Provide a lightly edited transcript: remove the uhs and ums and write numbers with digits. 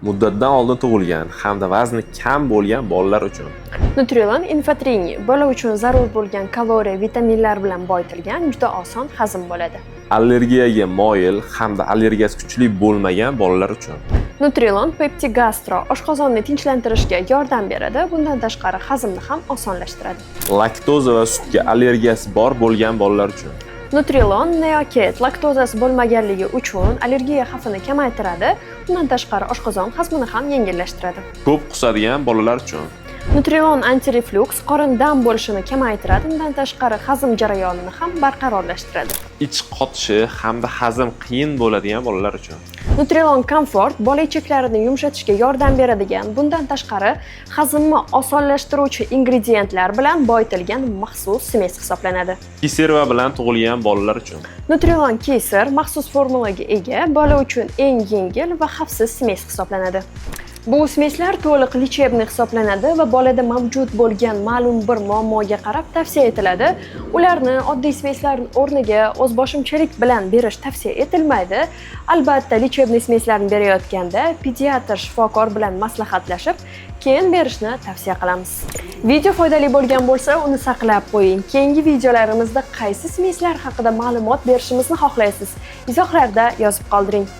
Muddatdan oldin tug'ilgan hamda vazni kam bo'lgan bolalar uchun. Nutrilon Infotrini bola uchun zarur bo'lgan kaloriya, vitaminlar bilan boyitilgan, juda oson hazm bo'ladi. Allergiyaga moyil hamda allergiyasi kuchli bo'lmagan bolalar uchun. Nutrilon Peptigastro oshqozonni tinchlantirishga yordam beradi, bundan tashqari hazmni ham osonlashtiradi. Laktoza va sutga allergiyasi bor bo'lgan bolalar uchun. Nutrilon Neoket laktozasi bo'lmaganligi uchun allergiya xavfini kamaytiradi, bundan tashqari oshqozon hazmini ham yengillashtiradi. Ko'p qusadigan bolalar uchun. Nutrilon Antireflux qorin dam bo'lishini kamaytiradi, bundan tashqari hazm jarayonini ham barqarorlashtiradi. Ich qotishi hamda hazm qiyin bo'ladigan bolalar uchun. Nutrilon Comfort bola ichaklarini yumshatishga yordam beradigan, bundan tashqari hazmni osonlashtiruvchi ingrediyentlar bilan boyitilgan maxsus smes hisoblanadi. Kiserva bilan tug'ilgan bolalar uchun. Nutrilon Kesar maxsus formulaga ega, bola uchun eng yengil va xavfsiz smes hisoblanadi. Bu smeslar to'liq lichebniy hisoblanadi va bolada mavjud bo'lgan ma'lum bir muammoga qarab tavsiya etiladi. Ularni oddiy smeslar o'rniga o'zboshimchalik bilan berish tavsiya etilmaydi. Albatta, lichebniy smeslarni berayotganda pediatr shifokor bilan maslahatlashib, keyin berishni tavsiya qilamiz. Video foydali bo'lgan bo'lsa, uni saqlab qo'ying. Keyingi videolarimizda qaysi smeslar haqida ma'lumot berishimizni xohlaysiz? Izohlarda yozib qoldiring.